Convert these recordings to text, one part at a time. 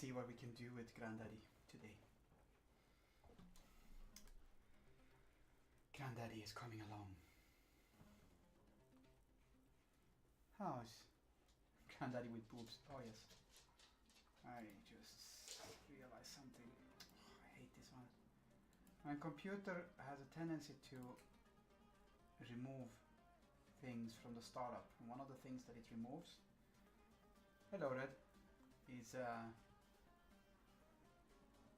see what we can do with Granddaddy today. Granddaddy is coming along. How's Granddaddy with boobs? Oh yes. I just realized something. Oh, I hate this one. My computer has a tendency to remove things from the startup. And one of the things that it removes, hello Red, is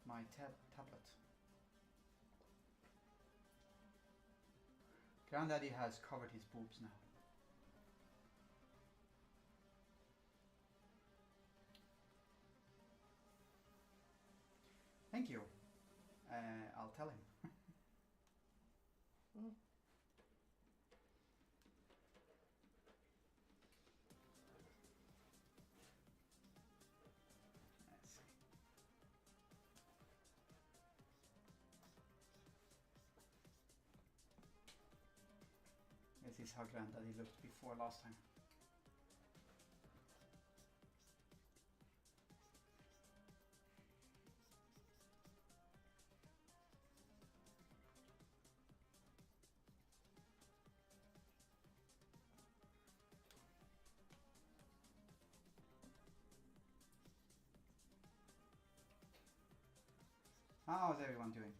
my tablet. Granddaddy has covered his boobs now. Thank you. I'll tell him. Let's see. This is how Granddaddy looked before last time. How's everyone doing?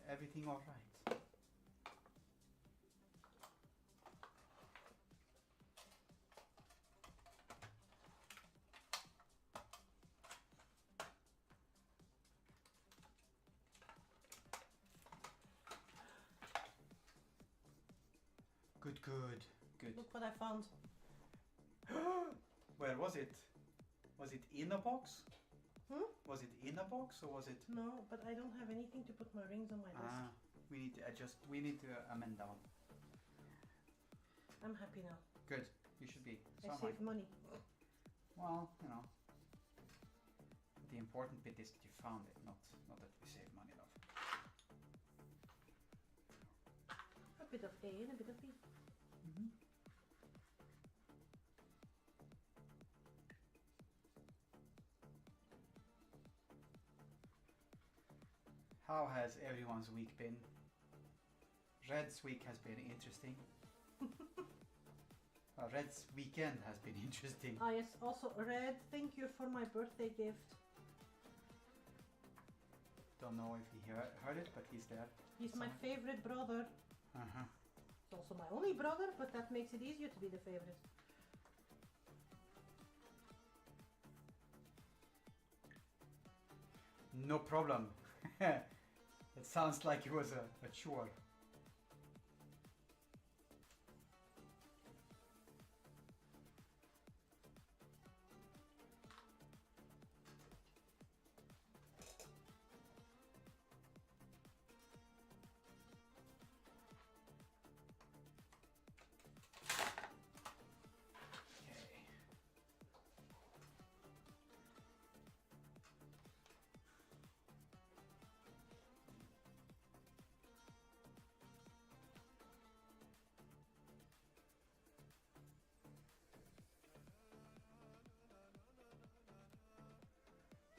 Everything all right? Good. Look what I found. Where was it? Was it in a box? Was it in a box or was it? No, but I don't have anything to put my rings on my desk. We need to adjust. We need to amend that one. I'm happy now. Good. You should be. So I saved money. Well, you know. The important bit is that you found it, not that we save money, love. A bit of A and a bit of B. How has everyone's week been? Red's week has been interesting. Red's weekend has been interesting. Ah yes, also Red, thank you for my birthday gift. Don't know if he heard it, but he's there. He's my favorite brother. He's also my only brother, but that makes it easier to be the favorite. No problem. It sounds like it was a chore.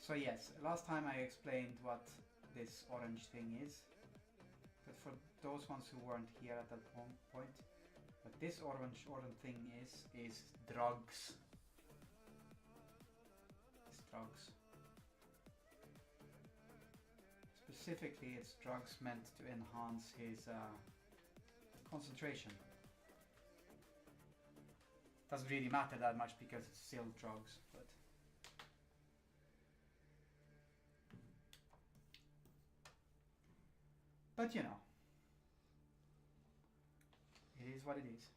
So yes, last time I explained what this orange thing is, but for those ones who weren't here at that point, what this orange thing is drugs. It's drugs. Specifically, it's drugs meant to enhance his concentration. Doesn't really matter that much because it's still drugs, but you know, it is what it is.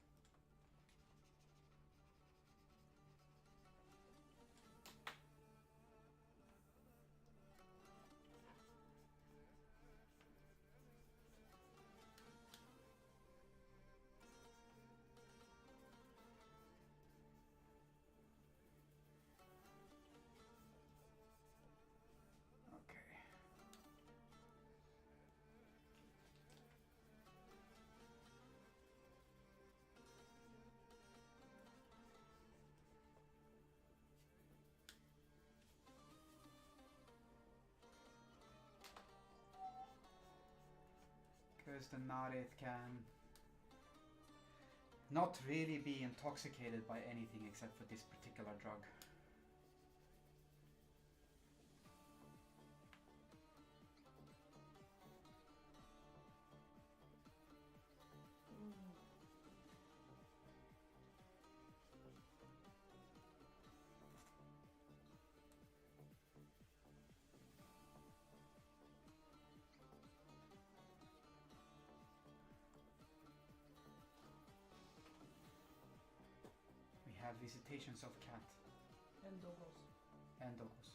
because the Narith can not really be intoxicated by anything except for this particular drug. We have visitations of cat And doggos. and dogs.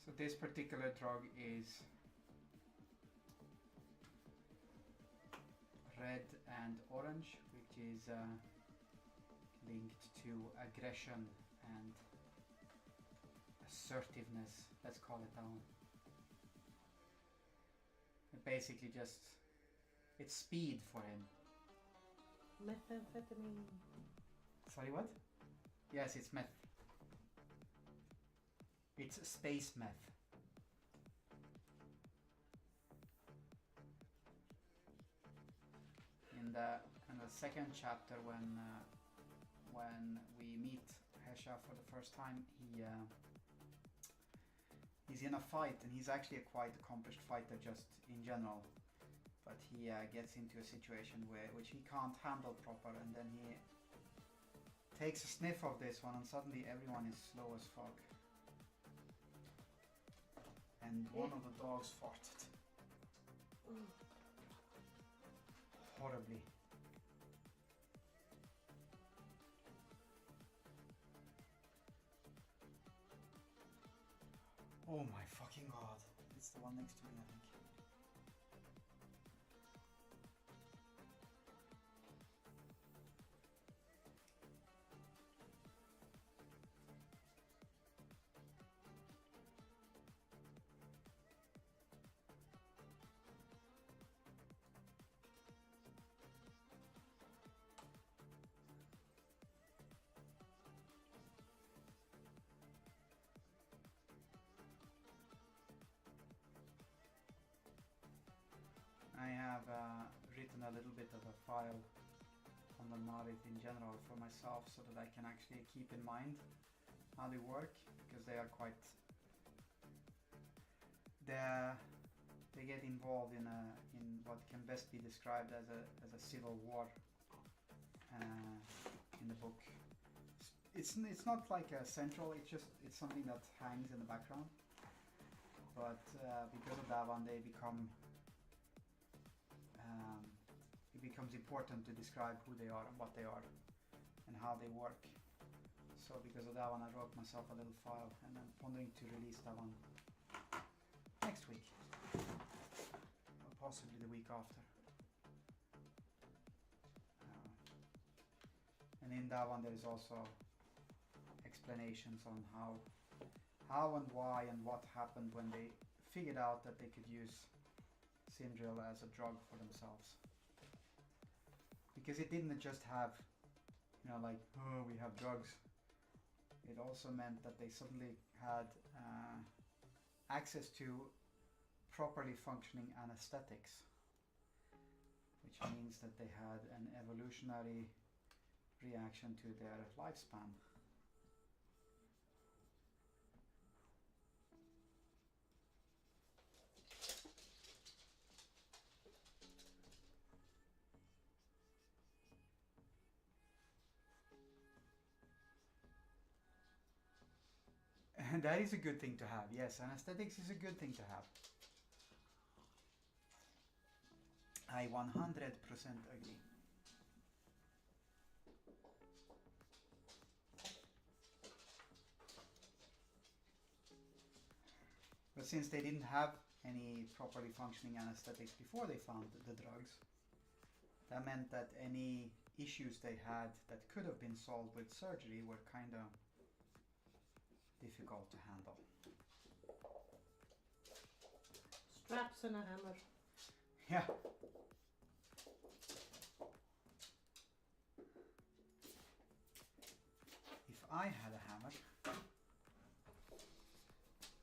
So this particular drug is red and orange, which is linked to aggression and assertiveness. Let's call it that one. It basically just, it's speed for him. Methamphetamine. Sorry, what? Yes, it's meth. It's space meth. In the second chapter, when we meet Hesha for the first time, he's in a fight, and he's actually a quite accomplished fighter just in general. But he gets into a situation which he can't handle proper, and then he takes a sniff of this one, and suddenly everyone is slow as fuck. And one of the dogs farted. Horribly. Oh my fucking god. It's the one next to me, I think. I have written a little bit of a file on the Narith in general for myself, so that I can actually keep in mind how they work, because they are quite... They get involved in what can best be described as a civil war in the book. It's not like a central, it's something that hangs in the background, but because of that one, they become... it becomes important to describe who they are and what they are and how they work. So because of that one, I wrote myself a little file, and I'm pondering to release that one next week, or possibly the week after. And in that one, there is also explanations on how and why and what happened when they figured out that they could use Sindril as a drug for themselves. Because it didn't just have, like, oh, we have drugs. It also meant that they suddenly had access to properly functioning anesthetics, which means that they had an evolutionary reaction to their lifespan. And that is a good thing to have. Yes, anesthetics is a good thing to have. I 100% agree. But since they didn't have any properly functioning anesthetics before they found the drugs, that meant that any issues they had that could have been solved with surgery were kind of difficult to handle. Straps and a hammer. Yeah. If I had a hammer.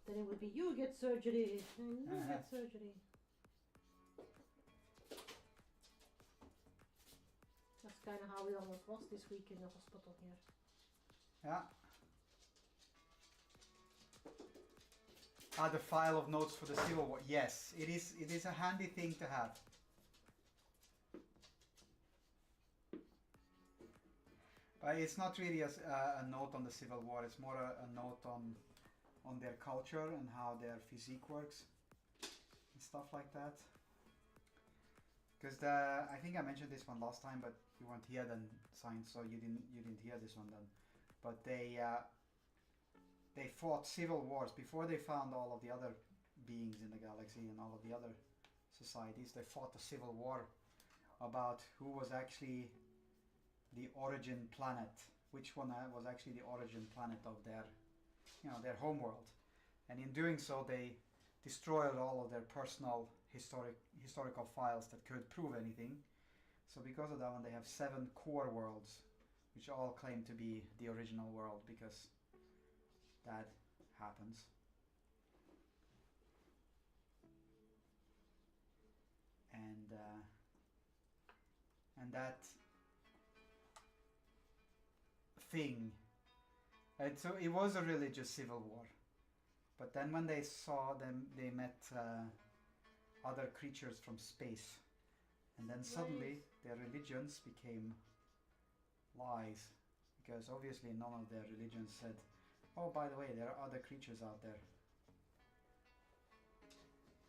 Then it would be you get surgery and you get surgery. That's kind of how we almost was this week in the hospital here. Yeah. The file of notes for the Civil War. Yes, it is a handy thing to have. But it's not really a note on the Civil War. It's more a note on their culture and how their physique works and stuff like that. Because I think I mentioned this one last time, but you weren't here then, Science, so you didn't hear this one then. But they fought civil wars before they found all of the other beings in the galaxy and all of the other societies. They fought a civil war about who was actually the origin planet, which one was actually the origin planet of their homeworld. And in doing so, they destroyed all of their personal historical files that could prove anything. So because of that one, they have 7 core worlds, which all claim to be the original world, because that happens. And that thing, and so it was a religious civil war. But then when they saw them, they met other creatures from space, and then suddenly their religions became lies, because obviously none of their religions said, oh, by the way, there are other creatures out there,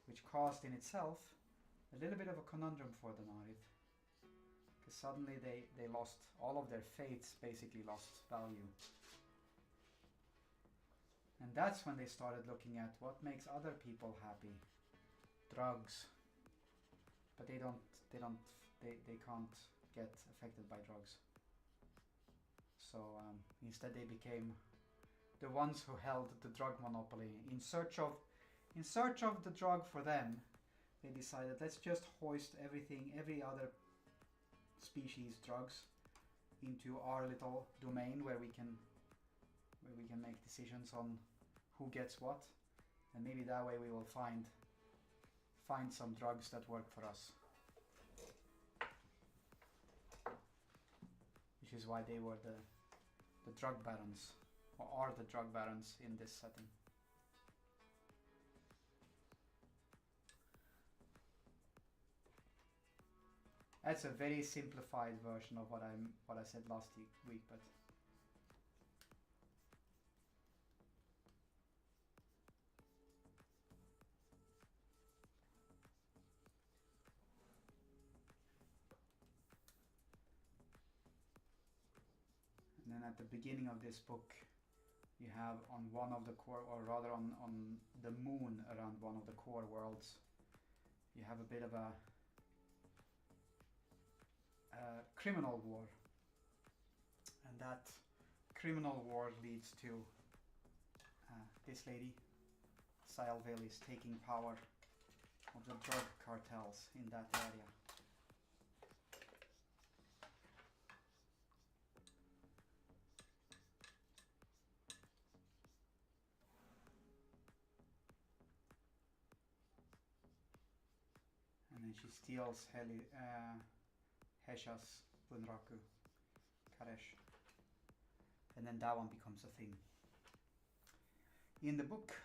which caused in itself a little bit of a conundrum for the Narith, because suddenly they lost all of their faiths, basically lost value. And that's when they started looking at what makes other people happy. Drugs. But they can't get affected by drugs. So instead they became the ones who held the drug monopoly. In search of the drug for them, they decided, let's just hoist every other species drugs into our little domain where we can make decisions on who gets what, and maybe that way we will find some drugs that work for us. Which is why they were the drug barons, or are the drug barons in this setting. That's a very simplified version of what I said last week, but and then at the beginning of this book, you have on one of the core, or rather on the moon around one of the core worlds, you have a bit of a criminal war, and that criminal war leads to this lady, Sylville, is taking power of the drug cartels in that area. And then she steals Heshas, Bunraku, Karesh. And then that one becomes a thing. In the book,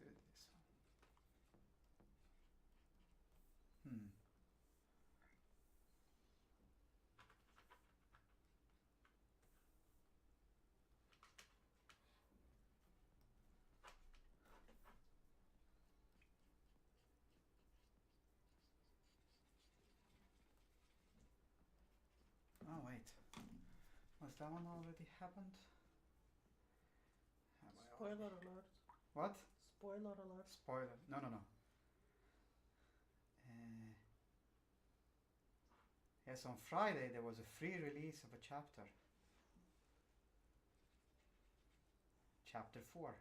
let's do this one. Oh wait, was that one already happened? Spoiler alert. What? Spoiler alert. Spoiler. No. Yes, on Friday there was a free release of a chapter. Chapter 4.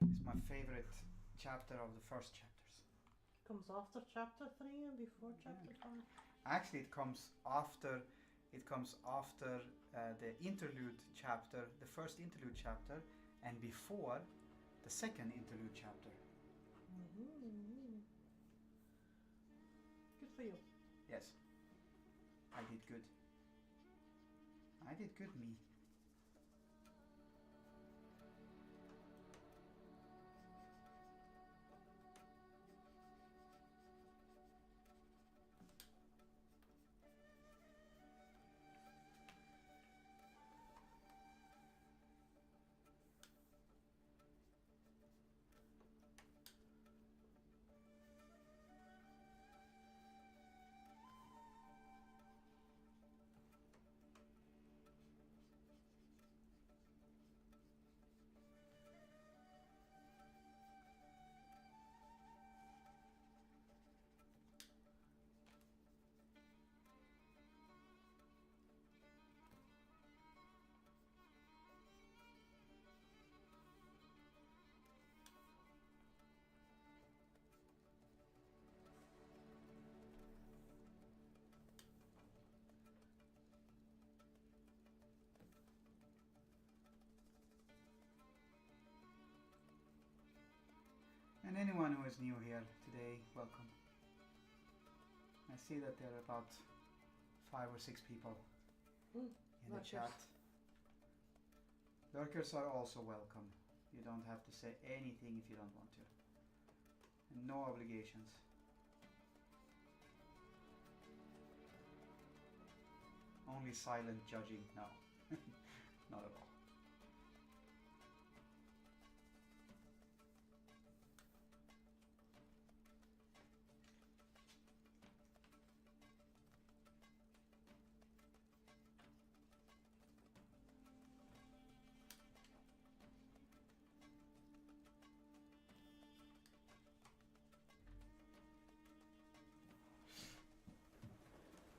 It's my favorite chapter of the first chapters. Comes after chapter 3 and before chapter 5. Actually, it comes after the interlude chapter, the first interlude chapter, and before the second interlude chapter. Good for you. Yes, I did good. I did good, me. And anyone who is new here today, welcome. I see that there are about 5 or 6 people in the chat. Lurkers are also welcome. You don't have to say anything if you don't want to. And no obligations. Only silent judging, no. Not at all.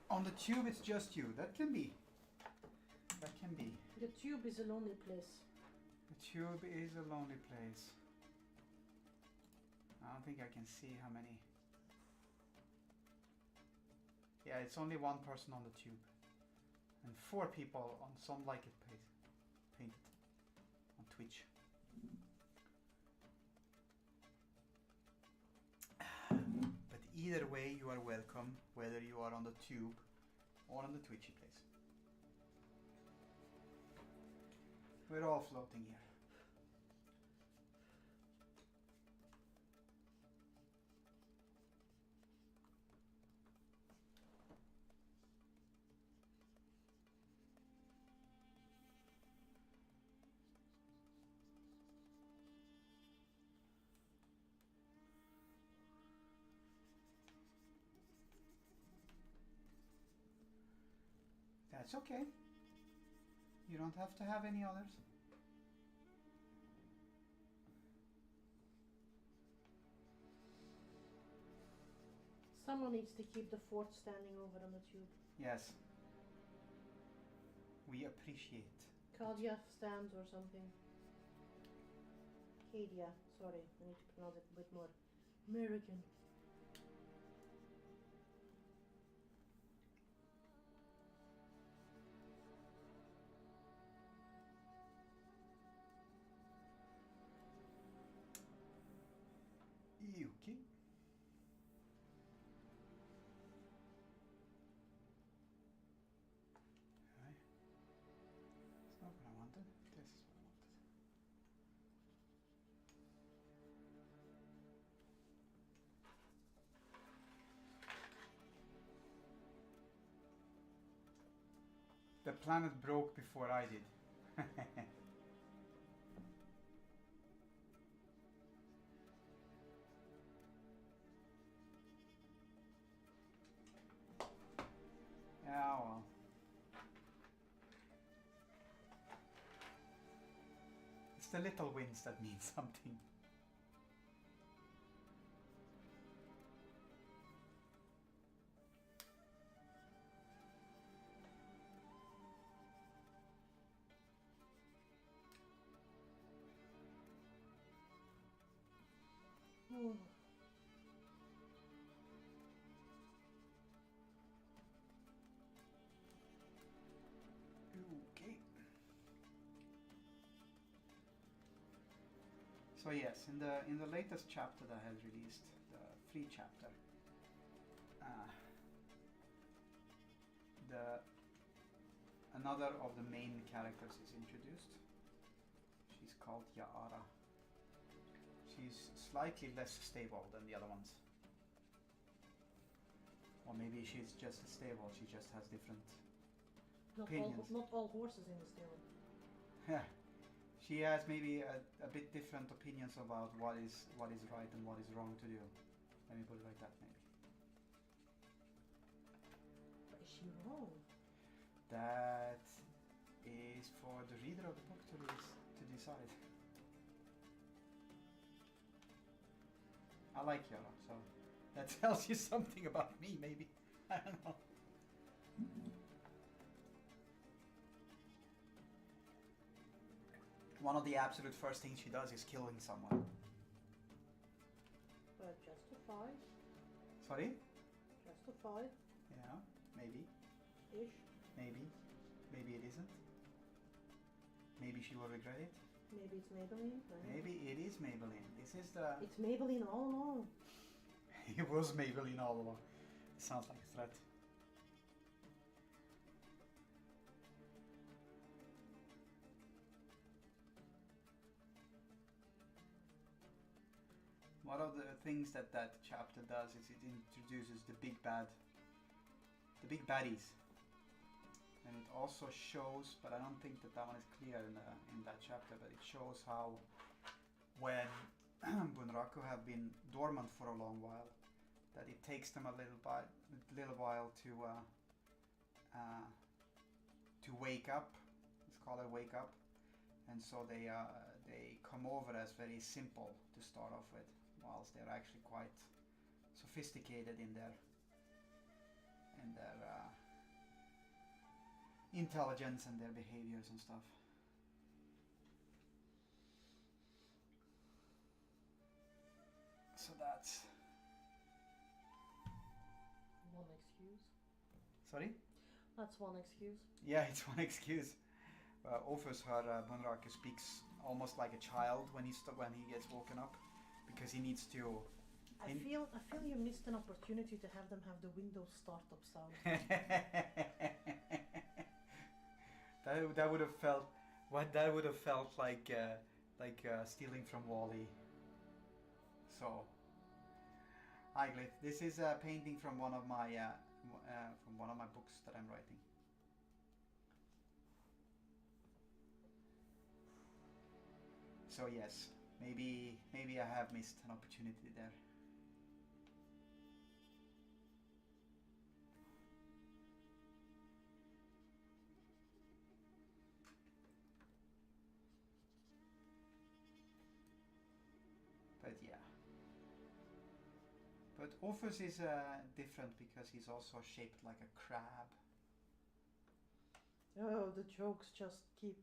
On the tube it's just you. That can be. That can be. The tube is a lonely place. The tube is a lonely place. I don't think I can see how many. Yeah, it's only 1 person on the tube. And 4 people on Some Like It painted on Twitch. But either way you are welcome, whether you are on the tube or on the Twitchy place. We're all floating here. That's okay. You don't have to have any others. Someone needs to keep the fort standing over on the tube. Yes. We appreciate. Kadia stands or something. Kadia, sorry, I need to pronounce it a bit more American. Yuki. Okay. It's not what I wanted. This is what I wanted. The planet broke before I did. Yeah, well. It's the little wins that mean something. Oh. Okay. So yes, in the latest chapter that has released, the free chapter, the another of the main characters is introduced. She's called Yaara. She's slightly less stable than the other ones. Or maybe she's just as stable, she just has different opinions. Not all horses in the stable. Yeah. She has maybe a bit different opinions about what is right and what is wrong to do. Let me put it like that, maybe. But is she wrong? That is for the reader of the book to decide. I like Yara, so that tells you something about me, maybe. I don't know. One of the absolute first things she does is killing someone. But justified. Sorry? Justified. Yeah, maybe. Ish. Maybe. Maybe it isn't. Maybe she will regret it. Maybe it's Maybelline. Maybe it is Maybelline. This is the... It's Maybelline all along. It was Maybelline all along. It sounds like a threat. One of the things that chapter does is it introduces the big baddies. And it also shows, but I don't think that one is clear in that chapter, but it shows how when Bunraku have been dormant for a long while, that it takes them a little while to wake up. It's called a wake up, and so they come over as very simple to start off with, whilst they're actually quite sophisticated in their intelligence and their behaviors and stuff. So that's one excuse. Sorry? That's one excuse. Yeah, it's one excuse. Offers her Bunraku speaks almost like a child when he gets woken up, because he needs to. I feel you missed an opportunity to have them have the Windows startup sound. that would have felt like stealing from Wall-E. So, hi Glyph. This is a painting from one of my books that I'm writing. So yes, maybe I have missed an opportunity there. But yeah. But Orpheus is different because he's also shaped like a crab. Oh, the jokes just keep,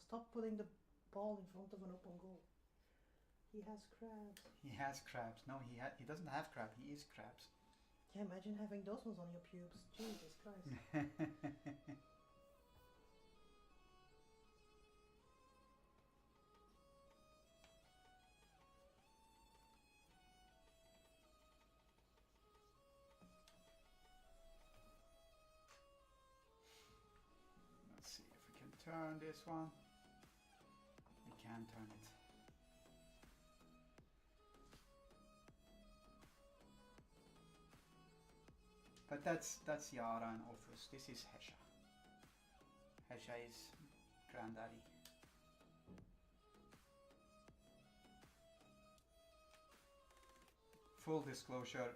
stop putting the ball in front of an open goal. He has crabs. He has crabs. No, he doesn't have crab. He is crabs. Yeah, imagine having those ones on your pubes. Jesus Christ. Let's see if we can turn this one. We can turn it. But that's Yara and Orpheus. This is Hesha. Hesha is granddaddy. Full disclosure,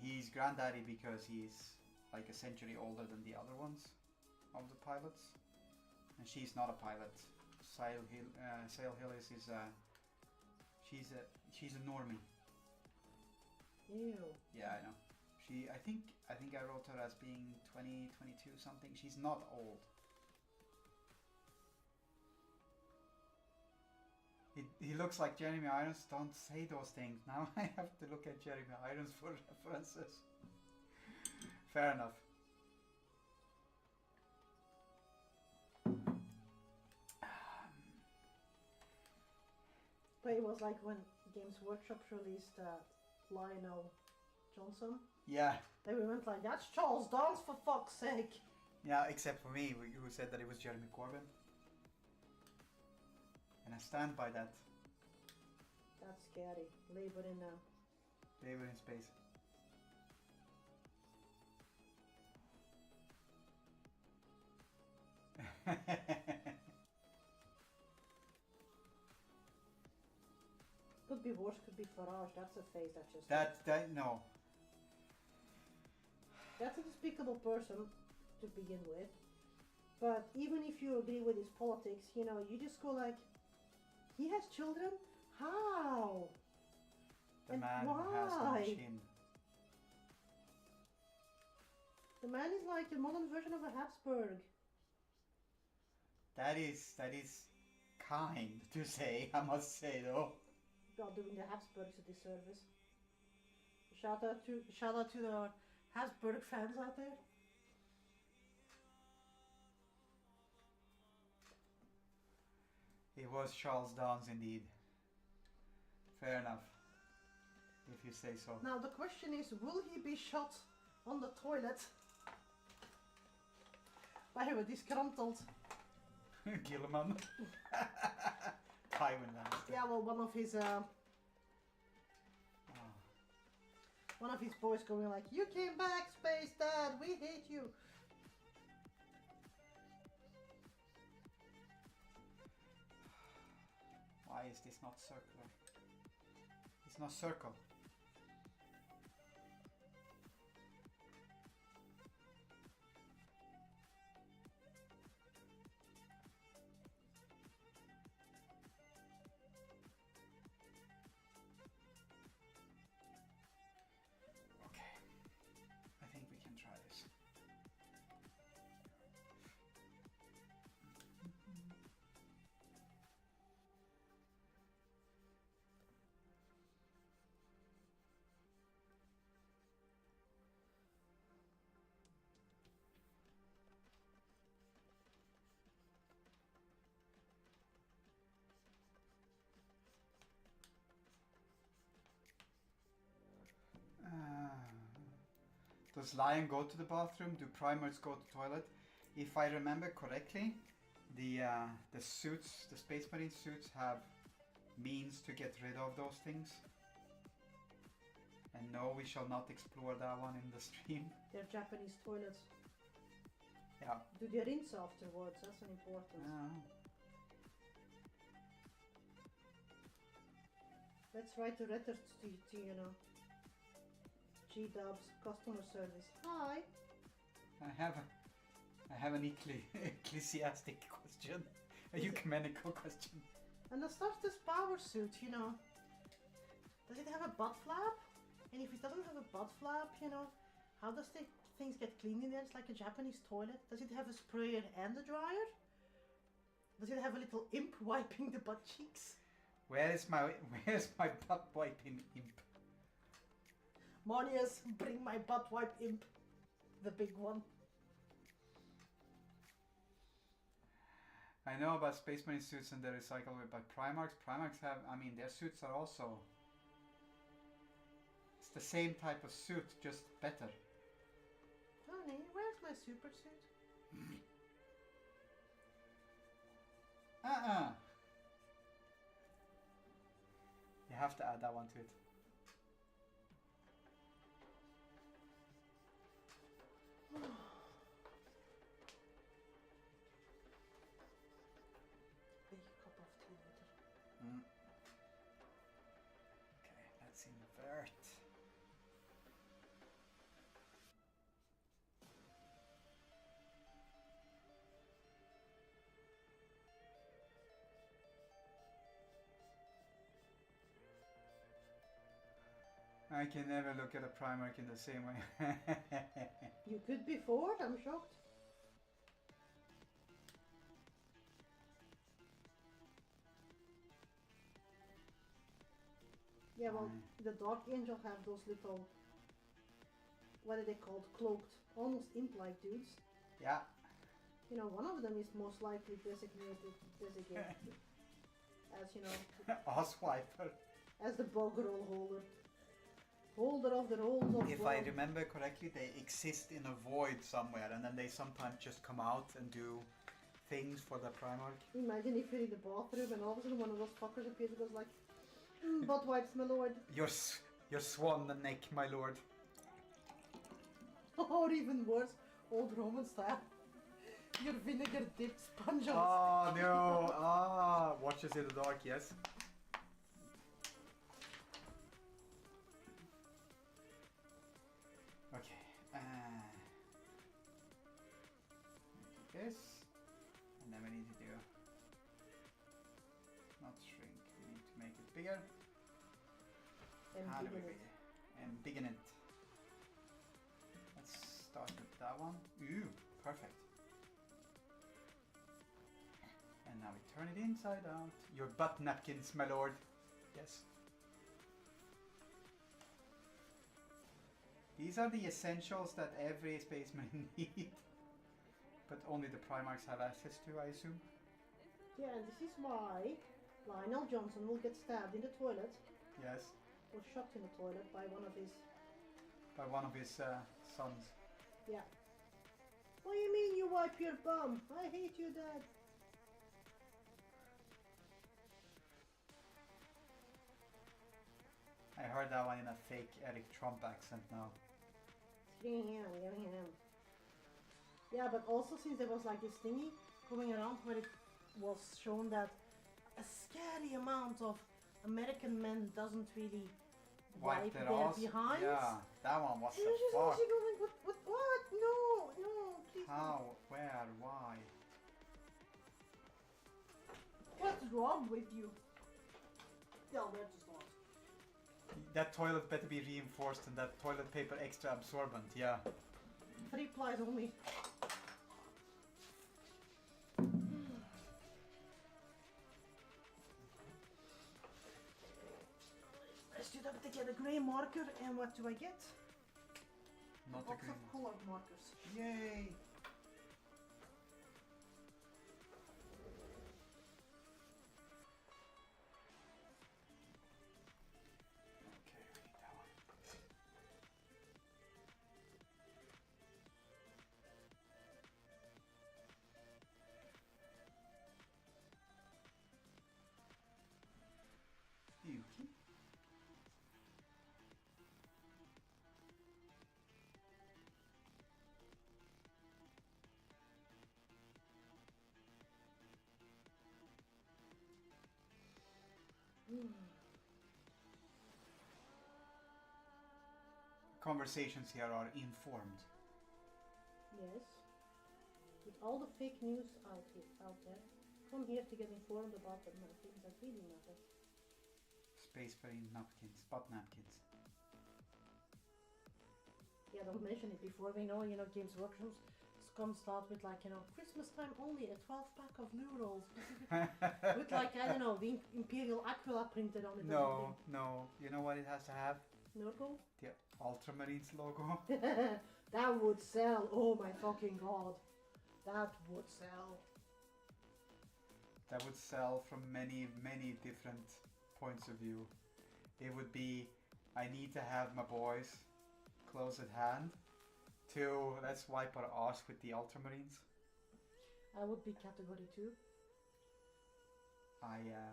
he's granddaddy because he's like a century older than the other ones of the pilots, and she's not a pilot. Sail Hillis is she's a normie. Ew. Yeah, I know. I think I wrote her as being 20, 22 something. She's not old. He looks like Jeremy Irons. Don't say those things. Now I have to look at Jeremy Irons for references. Fair enough. But it was like when Games Workshop released Lionel Johnson. Yeah. They went like, that's Charles Dance for fuck's sake. Yeah, except for me, who said that it was Jeremy Corbyn. And I stand by that. That's scary. Leave it in now. Leave it in space. Could be worse, could be Farage. That's a face that just... No. That's a despicable person to begin with. But even if you agree with his politics, you know, you just go like, he has children? How? The And man who has no why? chin. The man is like a modern version of a Habsburg. That is kind to say, I must say though. Well, doing the Habsburgs a disservice. Shout out to the Habsburg fans out there. It was Charles Dance indeed. Fair enough. If you say so. Now the question is, will he be shot on the toilet by a disgruntled... Gilliman. Tywin Lannister. Yeah, well, one of his boys going like, you came back, Space Dad, we hate you. Why is this not circular? It's not circle. Okay, I think we can try this. Does Lion go to the bathroom? Do Primers go to the toilet? If I remember correctly, the suits, the Space Marine suits, have means to get rid of those things. And no, we shall not explore that one in the stream. They're Japanese toilets. Yeah. Do they rinse afterwards? That's an important. Let's write a letter to you know, G-Dubs customer service. Hi. I have an ecclesiastic question, a ecumenical question. And the Starter's power suit, you know, does it have a butt flap? And if it doesn't have a butt flap, you know, how does the things get cleaned in there? It's like a Japanese toilet. Does it have a sprayer and a dryer? Does it have a little imp wiping the butt cheeks? Where's my butt wiping imp? Monius, bring my butt wipe imp. The big one. I know about Space Marine suits and they're recycled by Primarchs. Primarchs have, I mean, their suits are also... It's the same type of suit, just better. Honey, where's my super suit? You have to add that one to it. Big cup of tea later. Okay, let's invert. I can never look at a Primarch in the same way. You could be forward, I'm shocked. Yeah, well, the Dark Angel have those little, what are they called? Cloaked, almost imp-like dudes. Yeah. You know, one of them is most likely designated as, you know, Asswiper. as the bog roll holder. Holder of the rolls of If bog. I remember correctly, they exist in a void somewhere, and then they sometimes just come out and do things for the Primarch. Imagine if you're in the bathroom and all of a sudden one of those fuckers appears and goes like, butt wipes, my lord. Your swan neck, my lord. Or even worse, old Roman style. Your vinegar dipped sponge on Oh no! Ah, watches in the dark. Yes. Okay. This, and then we need to do not shrink. We need to make it bigger. and How do we bigger make it? And biggen it. Let's start with that one. Ooh, perfect. And now we turn it inside out. Your butt napkins, my lord. Yes. These are the essentials that every Space Marine needs. But only the Primarchs have access to, I assume. Yeah, and this is why Lionel Johnson will get stabbed in the toilet Yes. or shot in the toilet by one of his... Sons. Yeah. What do you mean you wipe your bum? I hate you, Dad. I heard that one in a fake Eric Trump accent now. Yeah, but also since there was like this thingy going around where it was shown that a scary amount of American men doesn't really wipe their their ass. behinds. Yeah, that one was And the you're just fuck. also going, what? No, please. How? Where? Why? What's wrong with you? Yeah, we're just lost. That toilet better be reinforced and that toilet paper extra absorbent, yeah. 3 plies only. I stood up to get a grey marker, and what do I get? Not Lots a green of colored markers. Yay! Okay, we need that one. Yuki. Conversations here are informed. Yes. With all the fake news out there, come here to get informed about the things that really matter. Space Marine napkins, butt napkins. Yeah, don't mention it before we know, Games Workshops come start with like, Christmas time only, a 12-pack of new rolls. With like, I don't know, the Imperial Aquila printed on it. No. You know what it has to have? Logo? The Ultramarines logo. That would sell. Oh my fucking god. That would sell. That would sell from many, many different points of view. It would be, I need to have my boys close at hand to let's wipe our arse with the Ultramarines. I would be category 2.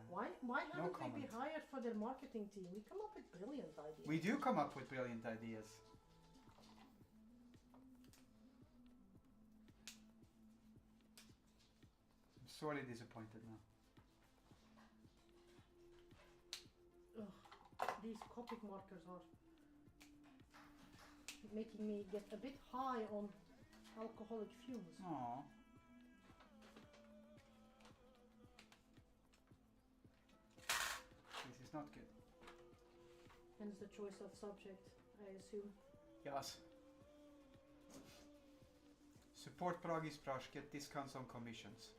Why no haven't we been comment. hired for their marketing team? We come up with brilliant ideas. We do come up with brilliant ideas. I'm sorely disappointed now. These Copic markers are making me get a bit high on alcoholic fumes. Aww. This is not good. Hence the choice of subject, I assume. Yes. Support Pragi's Brush, get discounts on commissions.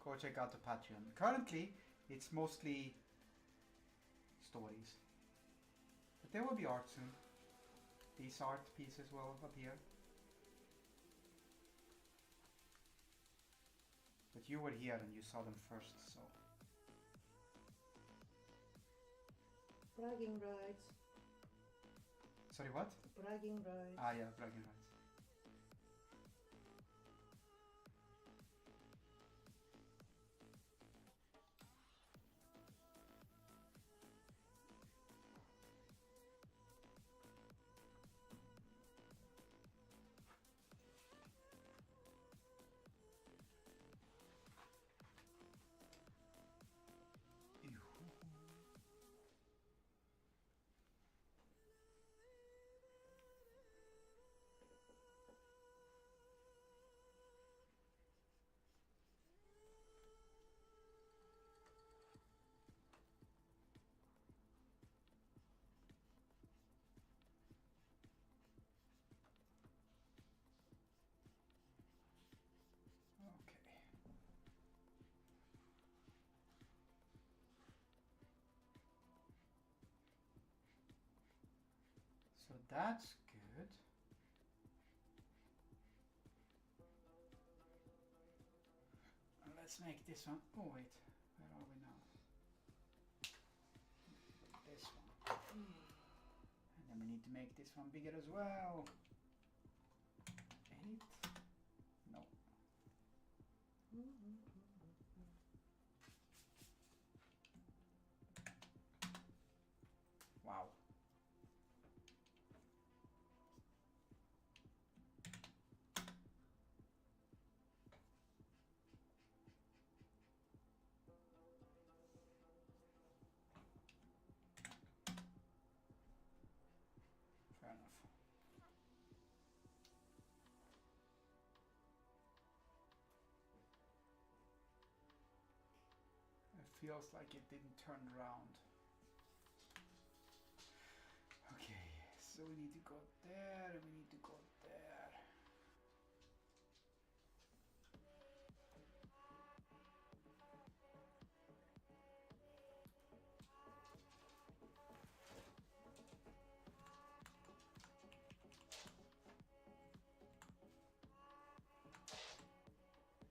Go check out the Patreon. Currently, it's mostly stories. But there will be art soon. These art pieces will appear. But you were here and you saw them first, so... Bragging rights. Sorry, what? Bragging rights. Ah, yeah, bragging rights. Okay. So that's good. And let's make this one. Oh wait, where are we now? This one. And then we need to make this one bigger as well. 8. No. Wow. Fair enough. It feels like it didn't turn around. Okay, so we need to go there, and we need to go there.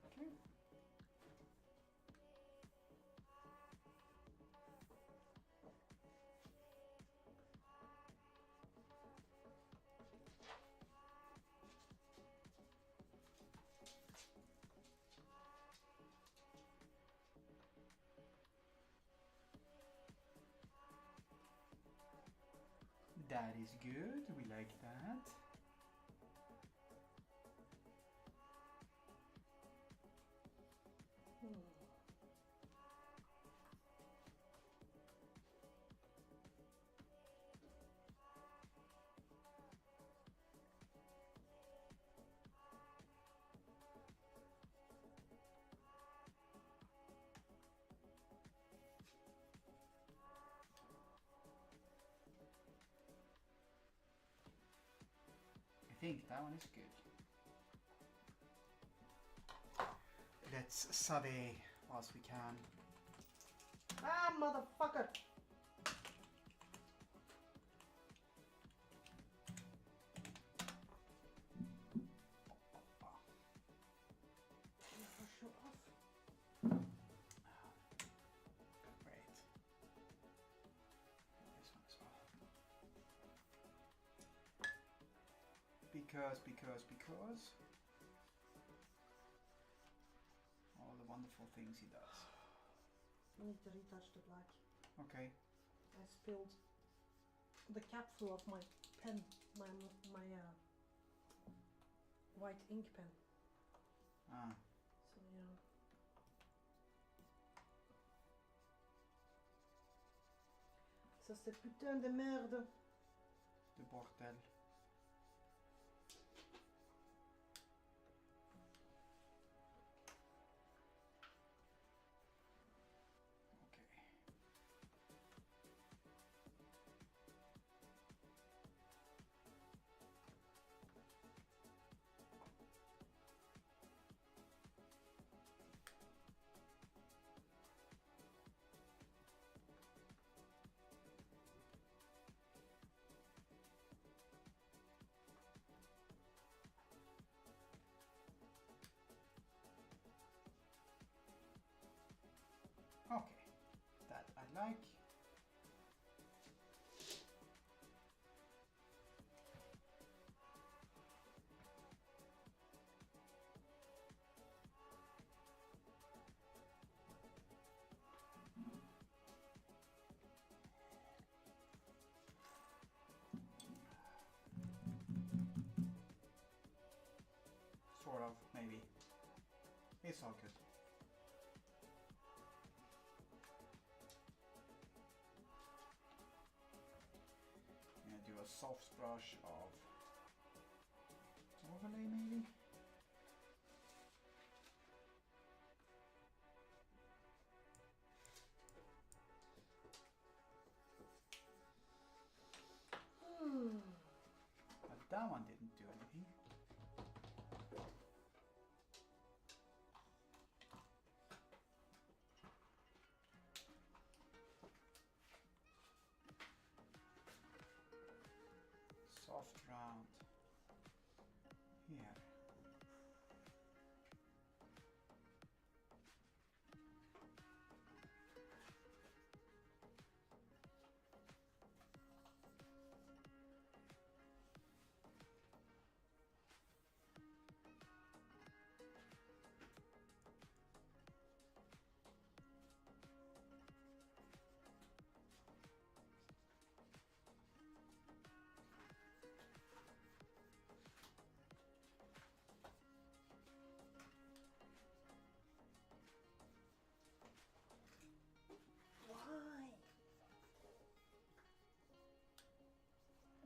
Okay. That is good, we like that. I think that one is good. Let's saute whilst we can. Ah, motherfucker! Show off. Great. This one as well. Because all the wonderful things he does. I need to retouch the black. Okay. I spilled the capsule of my pen, my white ink pen. Ah. So yeah. Ça c'est putain de merde. De bordel. like. Sort of, maybe. It's all good. I'm gonna do a soft brush of overlay, maybe. But that one didn't do anything. Soft round here. Why?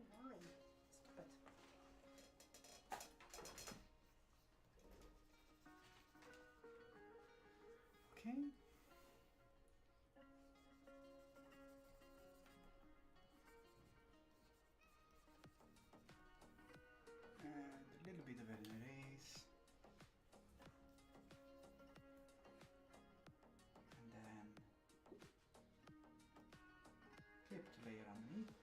Why? Stop it. Okay. And a little bit of an erase. And then clip the layer underneath.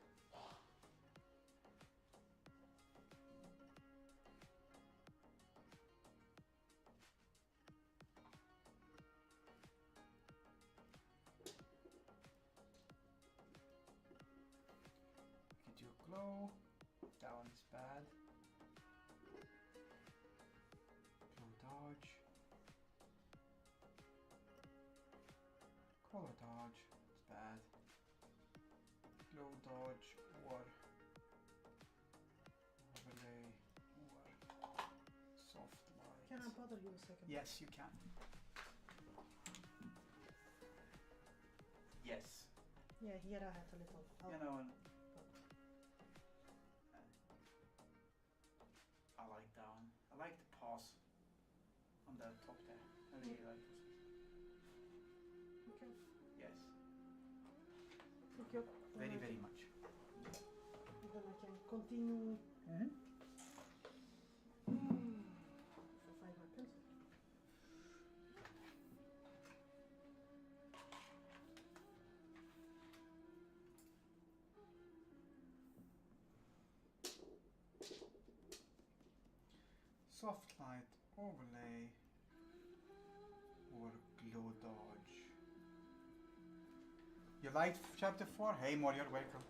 You could do a glow. That one is bad. Glow dodge. Color dodge. It's bad. Glow dodge or overlay or soft light. Can I bother you a second? Yes, you can. Yes. Yeah, here I had a little. You know, I like that one. I like the pause on the top there. I really like this. Okay. Yes, Thank you. very, very much. Then I can continue. Mm-hmm. If I find my pencil. Soft light overlay or glow dodge. You liked chapter 4? Hey Mor, you're welcome.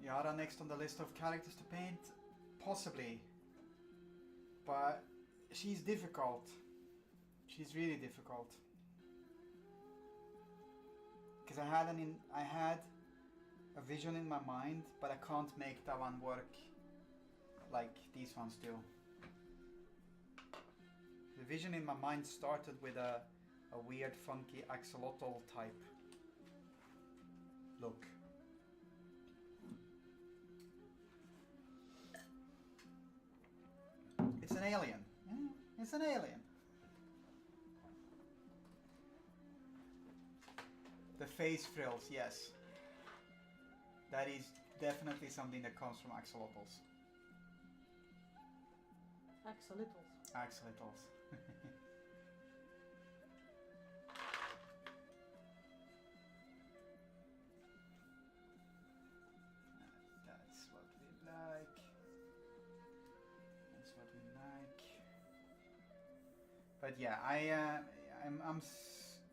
Yara next on the list of characters to paint? Possibly. But she's difficult. She's really difficult. Because I had a vision in my mind, but I can't make that one work like these ones do. The vision in my mind started with a weird funky axolotl type look. It's an alien. Yeah, it's an alien. The face frills, yes. That is definitely something that comes from axolotls. Axolotls. Axolotls. That's what we like. That's what we like. But yeah,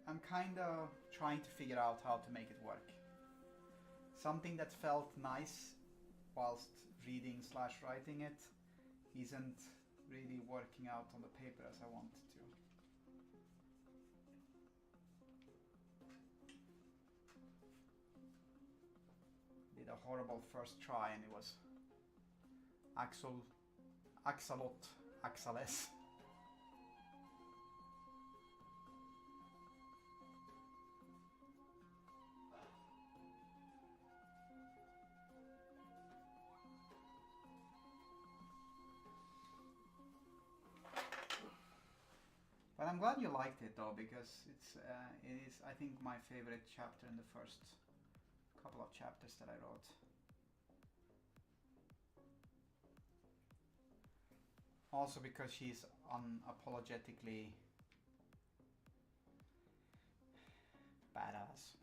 I'm kind of trying to figure out how to make it work. Something that felt nice whilst reading slash writing it isn't really working out on the paper as I want it to. Did a horrible first try and it was axolot, axales. But I'm glad you liked it though, because it is, I think, my favorite chapter in the first couple of chapters that I wrote. Also because she's unapologetically badass.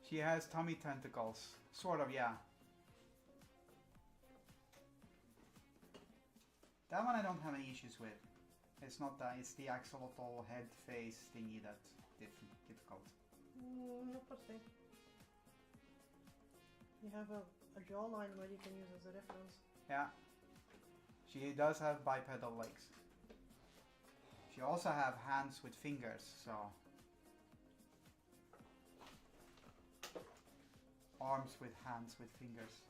She has tummy tentacles. Sort of, yeah. That one I don't have any issues with. It's not that, it's the axolotl head face thingy that's difficult. Not per se. You have a jawline where you can use as a reference. Yeah. She does have bipedal legs. She also have hands with fingers, so... Arms with hands with fingers.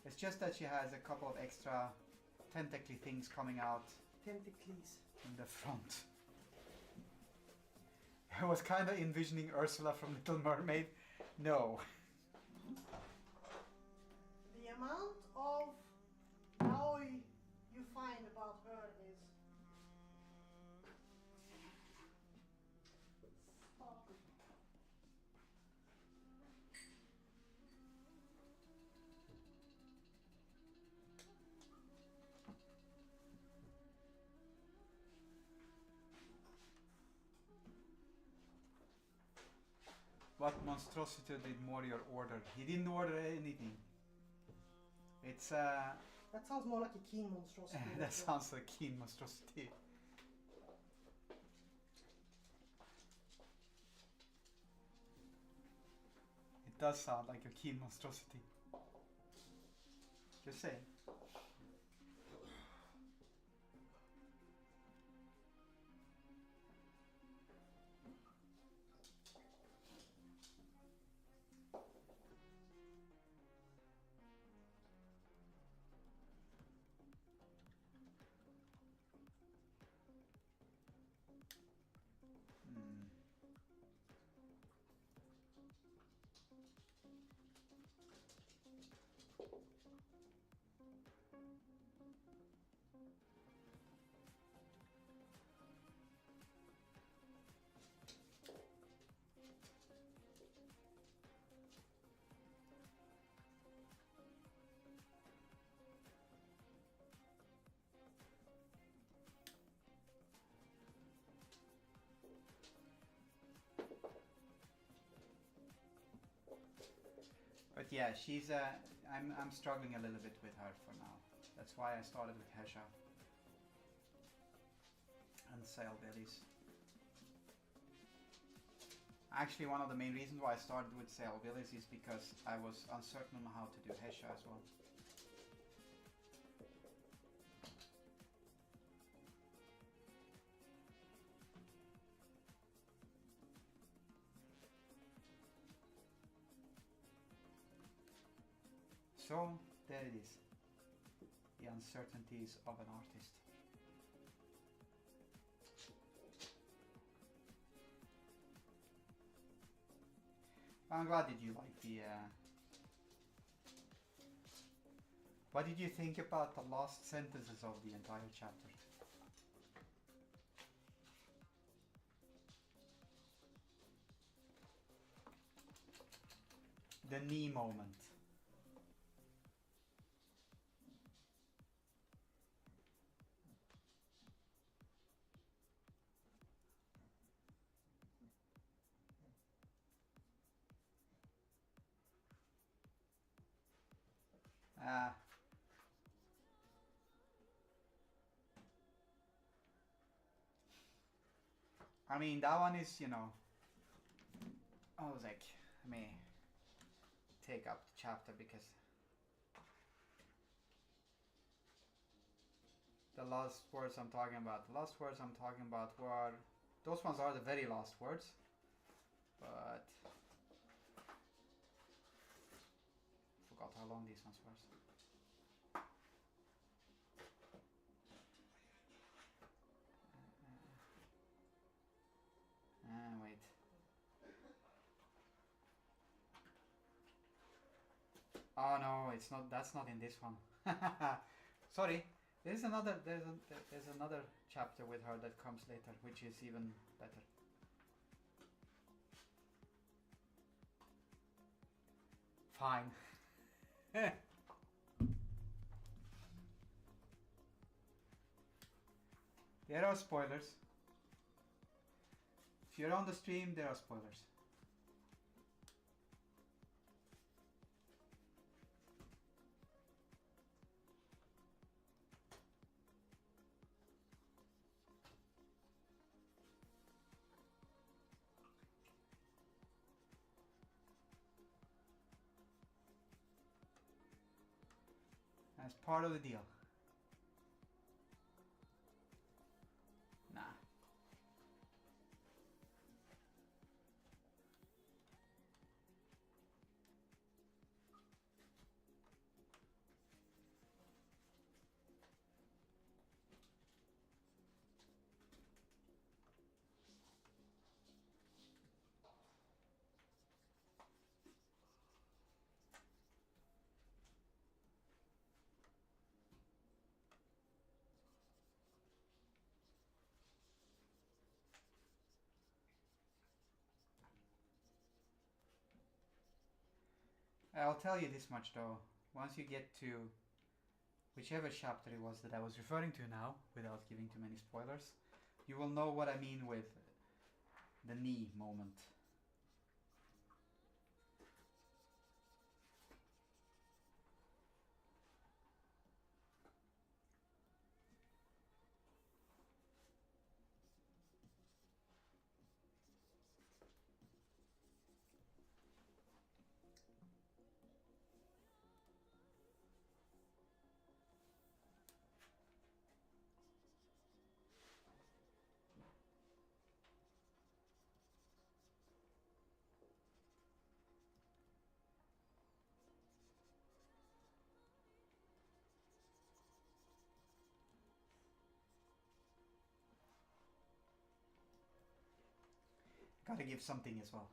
It's just that she has a couple of extra tentacly things coming out Tentacles. in the front. I was kind of envisioning Ursula from Little Mermaid. No. The amount of yaoi you find about her is... Stop. What monstrosity did Morior order? He didn't order anything. It's That sounds more like a keen monstrosity. that sounds like keen monstrosity. It does sound like a keen monstrosity. Just saying. Hmm. But yeah, she's I'm struggling a little bit with her for now. That's why I started with Hesha and Sail Bellies. Actually, one of the main reasons why I started with Sail Bellies is because I was uncertain on how to do Hesha as well. So, there it is. The uncertainties of an artist. I'm glad that you like the... What did you think about the last sentences of the entire chapter? the knee moment. I mean, that one is, you know, I was like, I may take up the chapter because the last words I'm talking about, were, those ones are the very last words, but forgot how long these ones were. Wait. Oh no, it's not. That's not in this one. Sorry. There's another. There's another chapter with her that comes later, which is even better. Fine. There are spoilers. If you're on the stream, there are spoilers. That's part of the deal. Nah. I'll tell you this much though. Once you get to whichever chapter it was that I was referring to now, without giving too many spoilers, you will know what I mean with the knee moment. Gotta give something as well.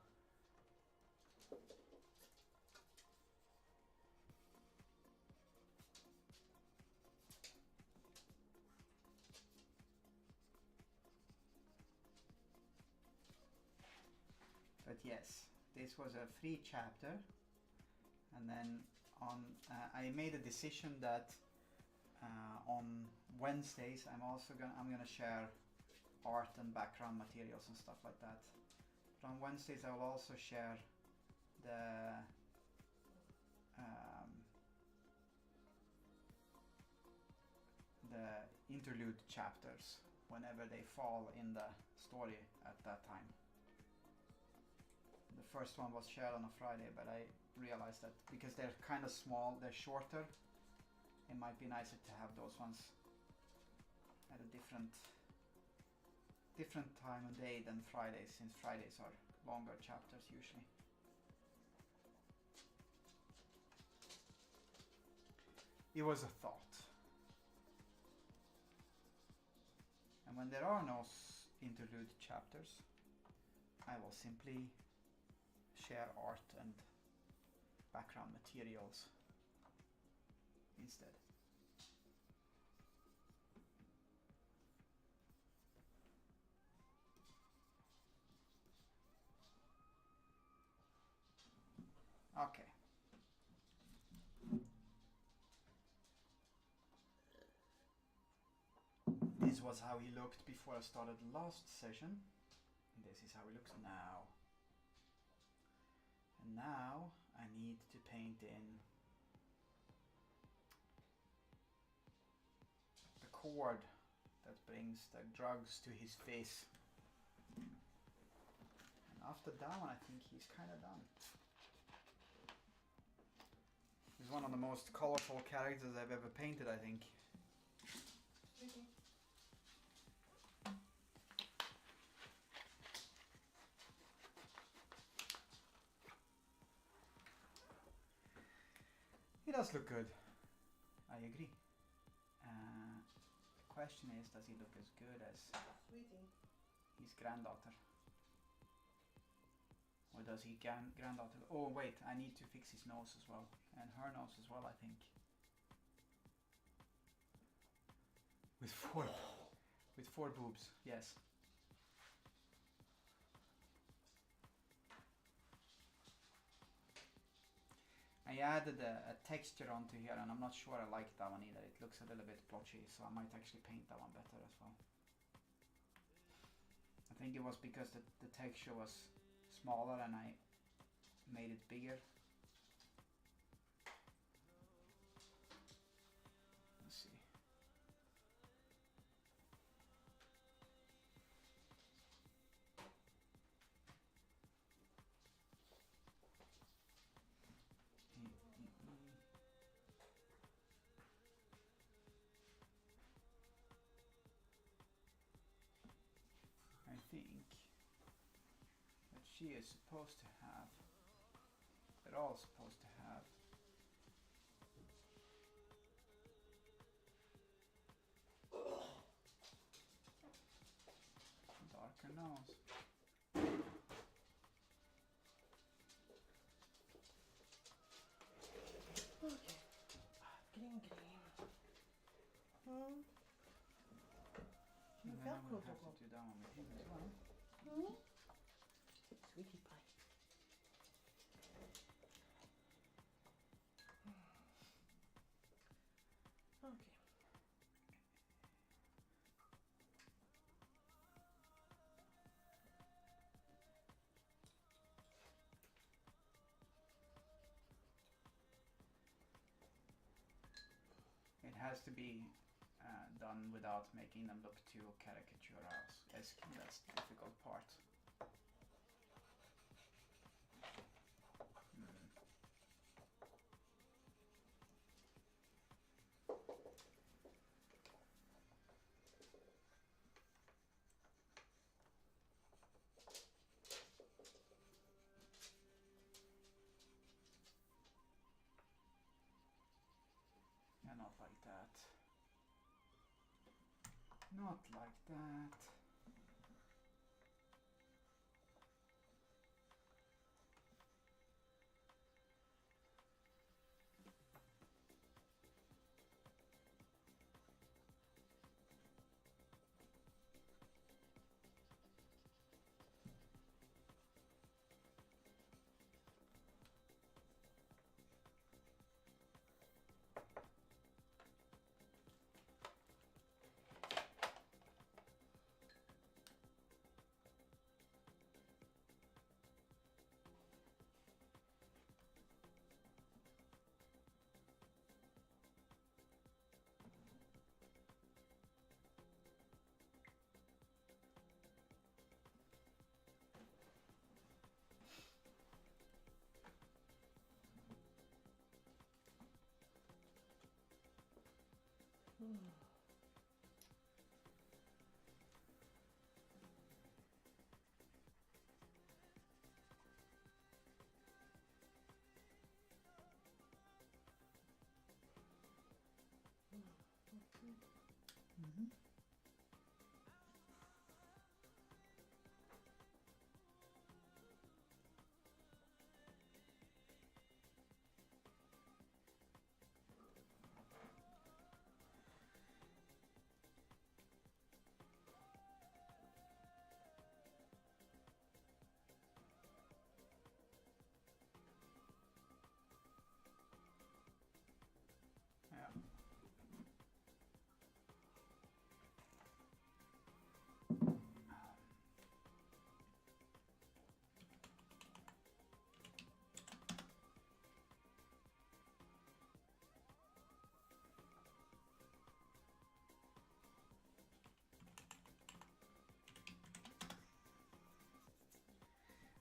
But yes, this was a free chapter, and then on I made a decision that on Wednesdays I'm gonna share art and background materials and stuff like that. But on Wednesdays I will also share the interlude chapters whenever they fall in the story at that time. The first one was shared on a Friday, but I realized that because they're kind of small, they're shorter, it might be nicer to have those ones at a different time of day than Fridays, since Fridays are longer chapters usually. It was a thought. And when there are no interlude chapters, I will simply share art and background materials instead. Okay. This was how he looked before I started the last session. And this is how he looks now. And now I need to paint in the cord that brings the drugs to his face. And after that one, I think he's kind of done. He's one of the most colorful characters I've ever painted, I think. Really? He does look good. I agree. The question is, does he look as good as Sweetie. his granddaughter? Or does he granddaughter? Oh wait, I need to fix his nose as well. And her nose as well, I think. With four boobs, yes. I added a texture onto here, and I'm not sure I like that one either. It looks a little bit blotchy, so I might actually paint that one better as well. I think it was because the texture was smaller and I made it bigger. Let's see. I think that she is supposed to have, they're all supposed to have darker nose. Okay. Green. And then I Velcro will have logo. to do that one with him as well. Sweetie pie. Okay. It has to be done without making them look too caricaturesque. That's the difficult part. Yeah, not like that. Not like that. Mm-hmm.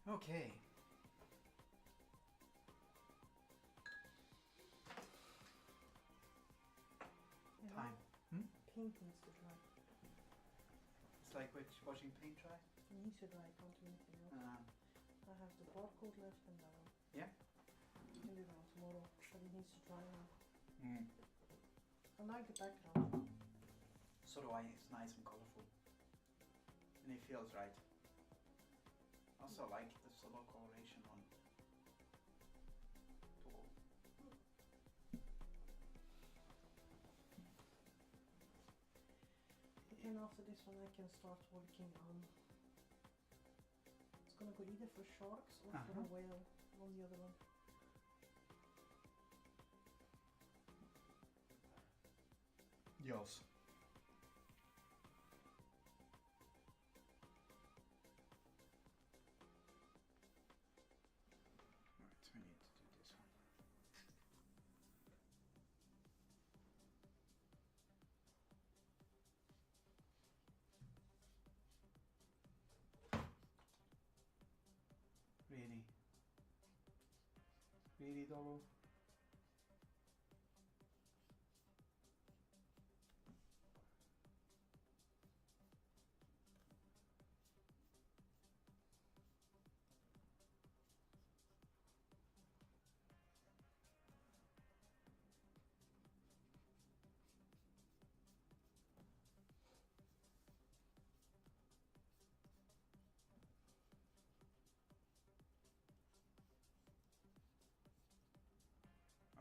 Okay. You know, Time. Hmm? paint needs to dry. It's like watching paint dry. It needs to dry, can't do anything else. I have the barcode left and that one. Yeah. I can do that one tomorrow, but it needs to dry now. Mm. I like the background. So do I. It's nice and colorful, and it feels right. Also like the subtle coloration on Togo. Then after this one I can start working on, it's gonna go either for sharks or for a whale on the other one. Yes. Right, we need to do this one. Really? Really, Doro?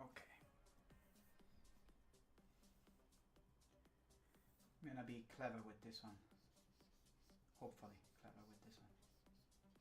Okay. I'm gonna be clever with this one. Hopefully clever with this one. What's the time?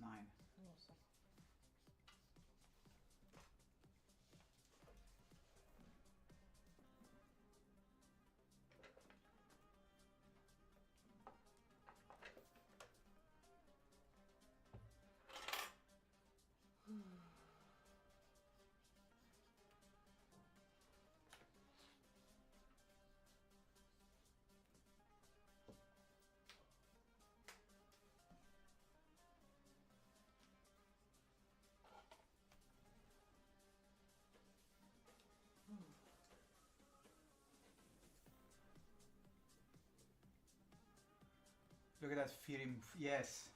9:10. No, so. Look at that film. Yes.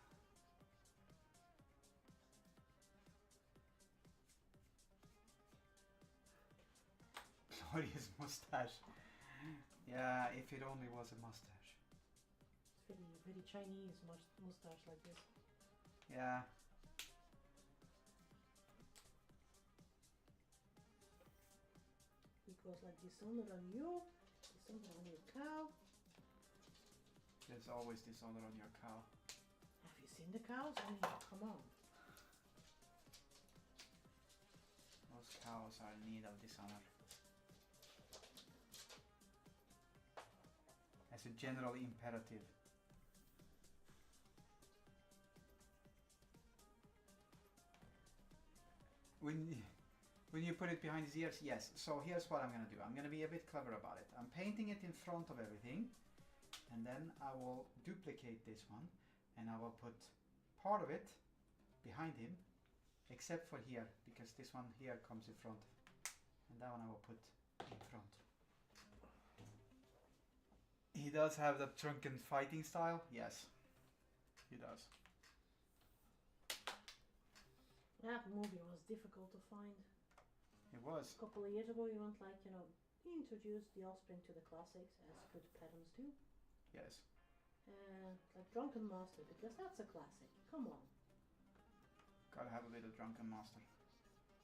Glorious mustache. Yeah, if it only was a mustache. It's very Chinese mustache like this. Yeah. It goes like dishonor on you, dishonor on your cow. There's always dishonor on your cow. Have you seen the cows? I mean, come on. Those cows are in need of dishonor. As a general imperative. When you put it behind his ears, yes. So here's what I'm gonna do. I'm gonna be a bit clever about it. I'm painting it in front of everything, and then I will duplicate this one, and I will put part of it behind him, except for here, because this one here comes in front, and that one I will put in front. He does have that drunken fighting style, yes, he does. That movie was difficult to find. It was. A couple of years ago, you went like, he introduced The Offspring to the classics, as good patterns do. Yes. And like Drunken Master, because that's a classic. Come on. Gotta have a bit of Drunken Master.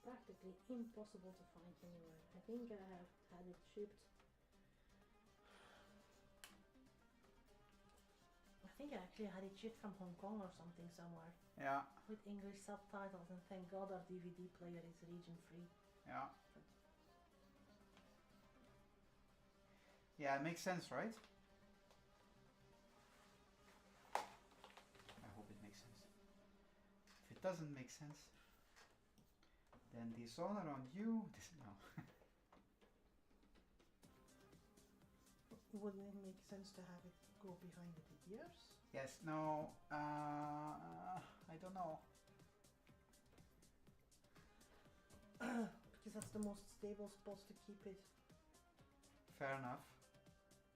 Practically impossible to find anywhere. I think I have had it shipped. I think I actually had it shipped from Hong Kong or something somewhere. Yeah. With English subtitles, and thank God our DVD player is region free. Yeah. Yeah, it makes sense, right? I hope it makes sense. If it doesn't make sense, then dishonor on you. No. Wouldn't it make sense to have it go behind the ears? Yes, no, I don't know. Because that's the most stable spot to keep it. Fair enough.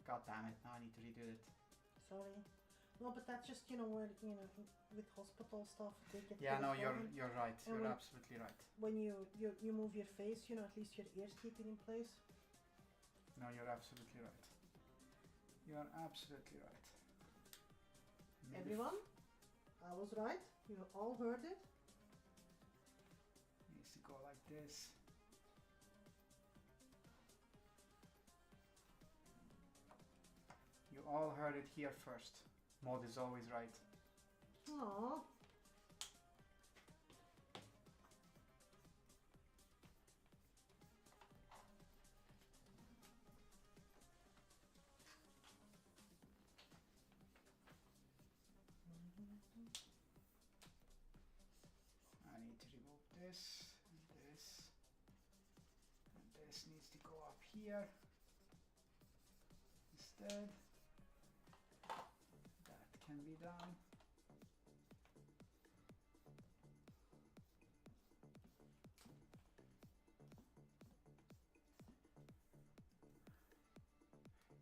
God damn it, now I need to redo it. Sorry. No, but that's just, where, with hospital stuff, they get... Yeah, no, you're right. And You're absolutely right. When you move your face, at least your ears keep it in place. No, you're absolutely right. You are absolutely right. Everyone, I was right. You all heard it. Needs to go like this. You all heard it here first. Maud is always right. Aww. I need to remove this, and this, and this needs to go up here instead. That can be done.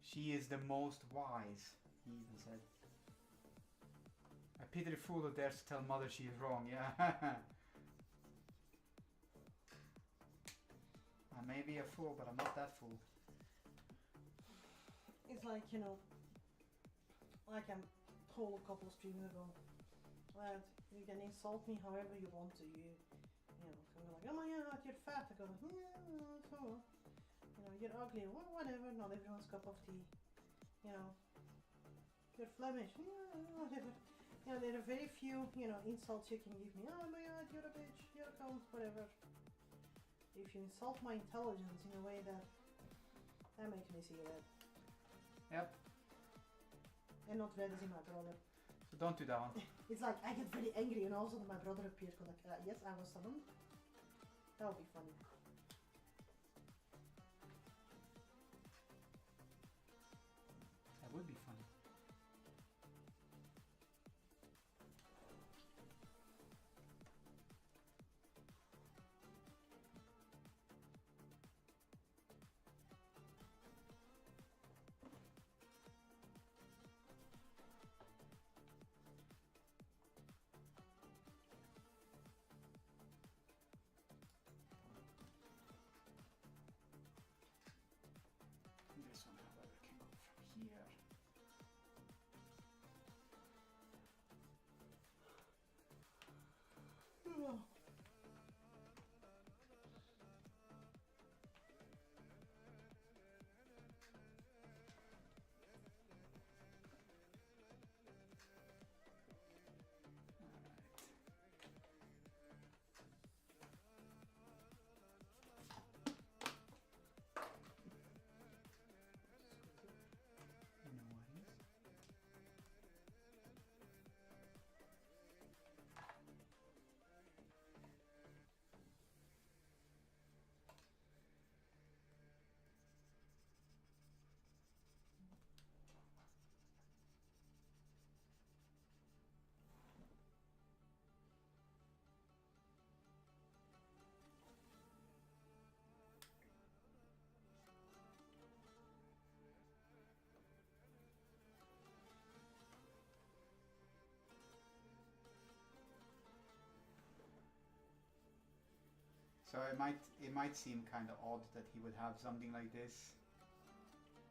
She is the most wise, he even said. I pity the fool who dares to tell mother she is wrong, yeah. I may be a fool, but I'm not that fool. It's like, like I told a couple of streams ago, that you can insult me however you want to. You like, oh my god, you're fat. I go, yeah, so. You're ugly, whatever, not everyone's cup of tea. You're Flemish, whatever. There are very few, insults you can give me. Oh my god, you're a bitch, you're a cunt, whatever. If you insult my intelligence in a way that makes me see red. Yep. And not red as in my brother. So don't do that one. It's like, I get very angry and all of a sudden my brother appears, like, yes, I was summoned. That would be funny. That would be funny. This one, however, can go from here. So it might seem kind of odd that he would have something like this,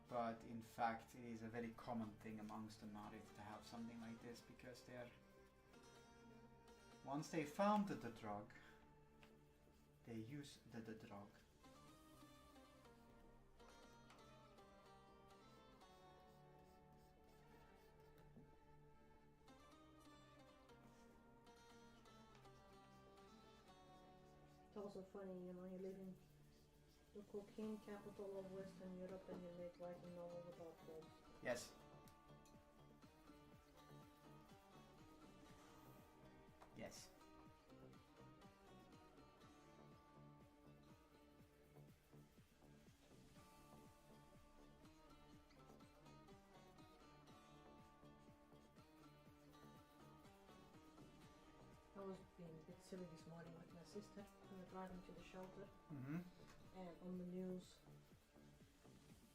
but in fact it is a very common thing amongst the Marif to have something like this, because once they found the drug, they use the drug. It's also funny, you know, you live in the cocaine capital of Western Europe and you make light novel about drugs. Yes. Yes. I was being a bit silly this morning with my sister. We were driving to the shelter, Mm-hmm. and on the news,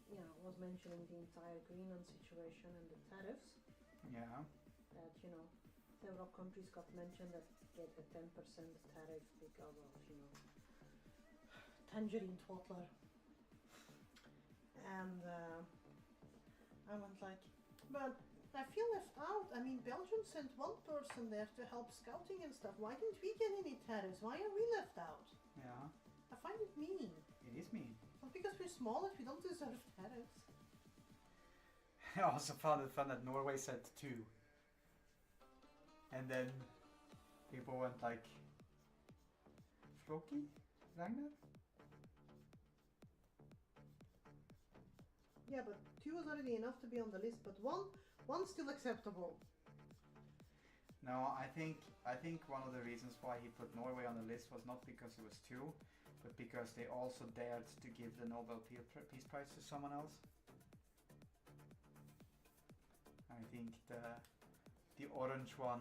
you know, was mentioning the entire Greenland situation and the tariffs. Yeah. That, you know, several countries got mentioned that get a 10% tariff because of, you know, tangerine twaddler. And I went like, but I feel left out. I mean, Belgium sent one person there to help scouting and stuff. Why didn't we get any tariffs? Why are we left out? Yeah. I find it mean. It is mean. Not because we're small that we don't deserve tariffs. I also found it fun that Norway said 2. And then people went like, Floki? Ragnar? Yeah, but 2 was already enough to be on the list, but one's still acceptable. No, I think one of the reasons why he put Norway on the list was not because it was 2, but because they also dared to give the Nobel Peace Prize to someone else. I think the orange one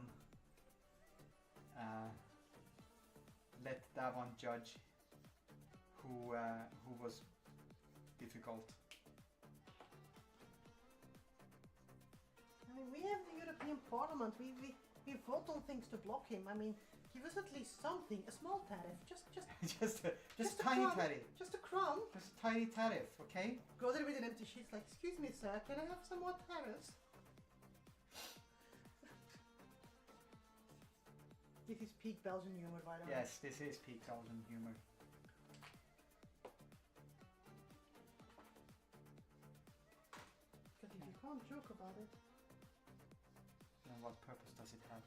let that one judge who was difficult. I mean, we have the European Parliament. We vote on things to block him. I mean, give us at least something, a small tariff, just just a tiny crumb. tariff, Just a crumb. just a tiny tariff, okay? Go there with an empty sheet, like, excuse me, sir, can I have some more tariffs? This is peak Belgian humor, by the way. Yes, this is peak Belgian humor. Because if you can't joke about it. Then what purpose does it have?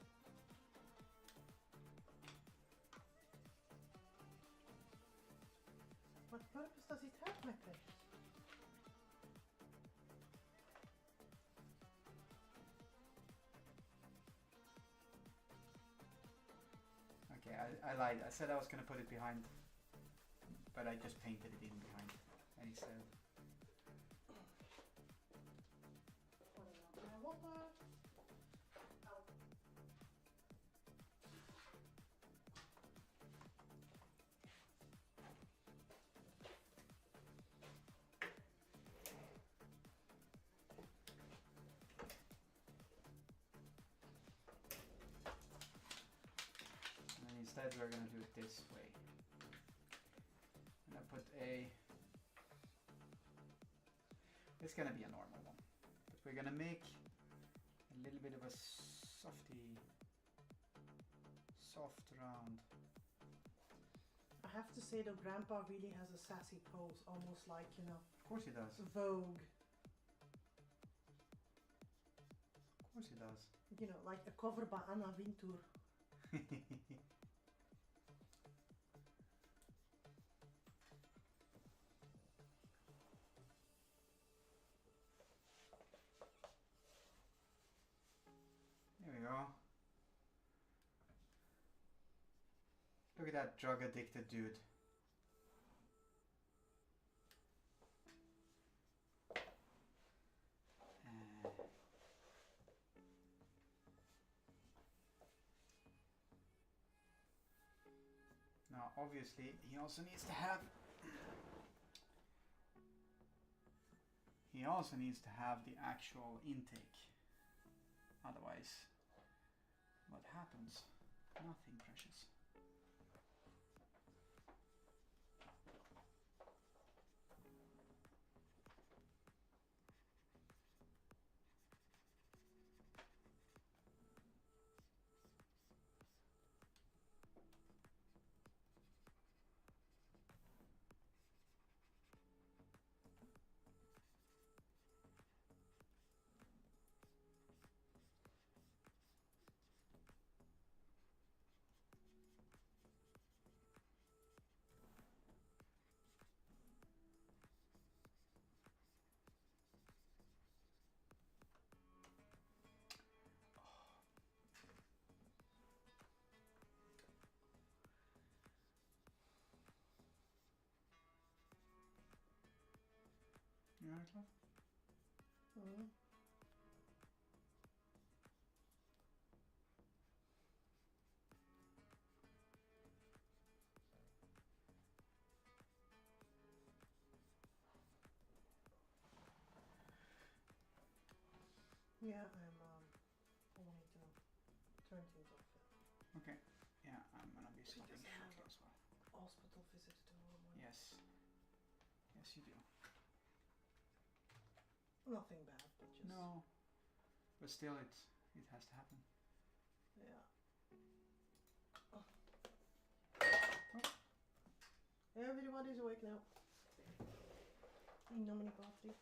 What purpose does it have, my precious? Okay, I lied. I said I was gonna put it behind, but I just painted it in behind. And he said, and instead we're gonna do it this way. I'm gonna put a. It's gonna be a normal one, but we're gonna make a little bit of a soft round. I have to say though, Grandpa really has a sassy pose, almost like, you know, Of course he does. Vogue. Of course he does. You know, like a cover by Anna Wintour. There we go. Look at that drug addicted dude. Now obviously he also needs to have the actual intake. Otherwise, what happens? Nothing, precious. January 12th? Mm. Yeah, I'm only to 13th of Okay. Yeah, I'm gonna be stopping Because I have shortly as well. hospital visit tomorrow morning. Yes. Yes, you do. Nothing bad, but just No. But still, it has to happen. yeah. Oh. Everybody's awake now. In nomine Patri.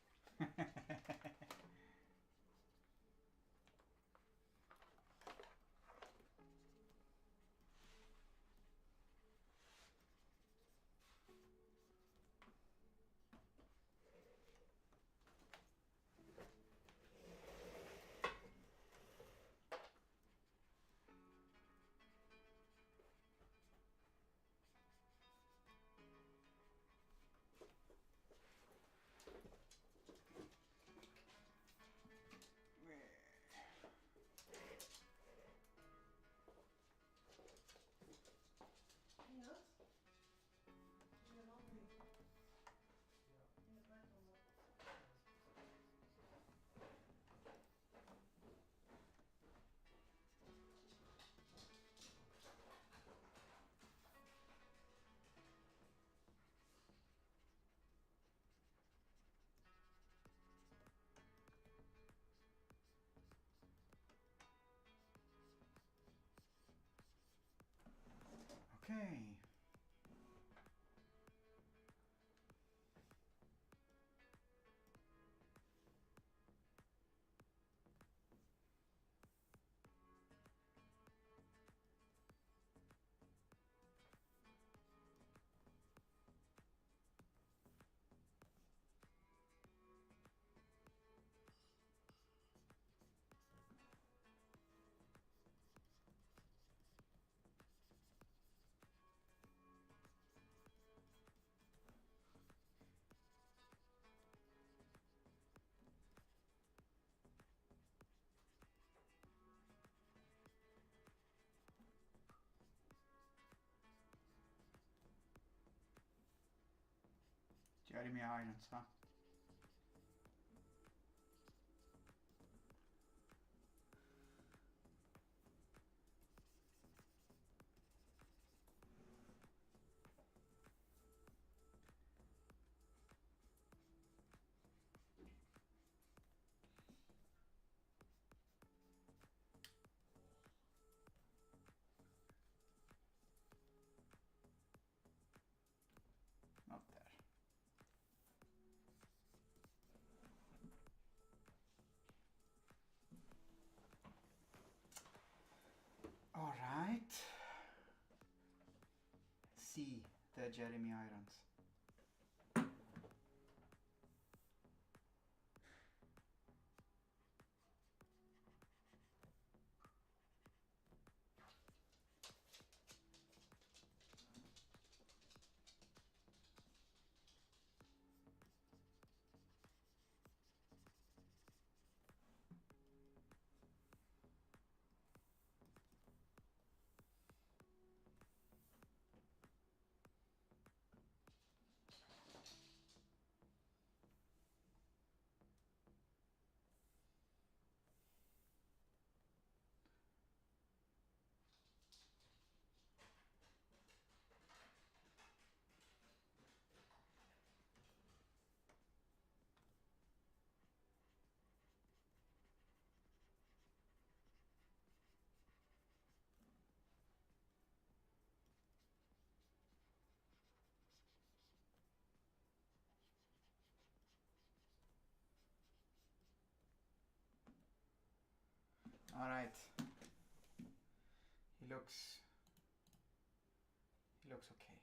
Yes. You're hungry. In the back or what? Okay. Jeremy Irons, huh? Not there. All right. See the Jeremy Irons. All right. He looks okay.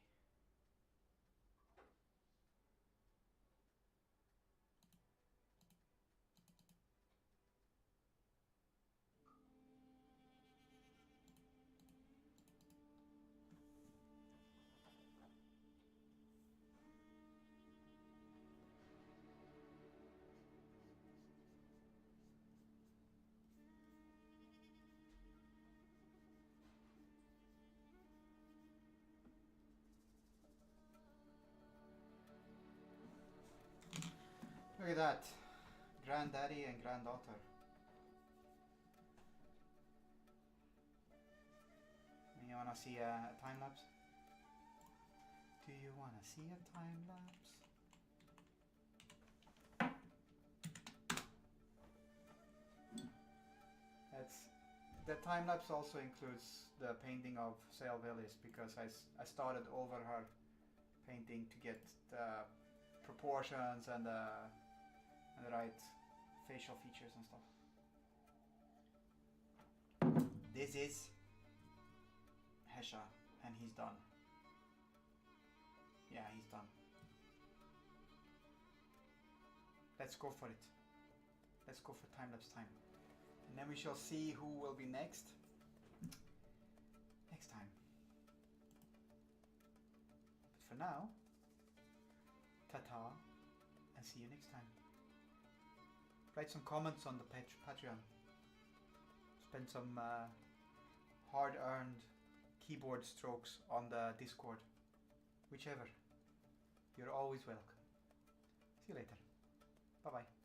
Look at that. Granddaddy and granddaughter. You wanna see a time lapse? Do you wanna see a time lapse? The time lapse also includes the painting of Sail Willis because I started over her painting to get the proportions and the right facial features and stuff. This is Hesha, and he's done. Yeah, he's done. Let's go for it. Let's go for time-lapse time. And then we shall see who will be next time. But for now, ta-ta, and see you next time. Write some comments on the Patreon. Spend some hard-earned keyboard strokes on the Discord. Whichever. You're always welcome. See you later. Bye-bye.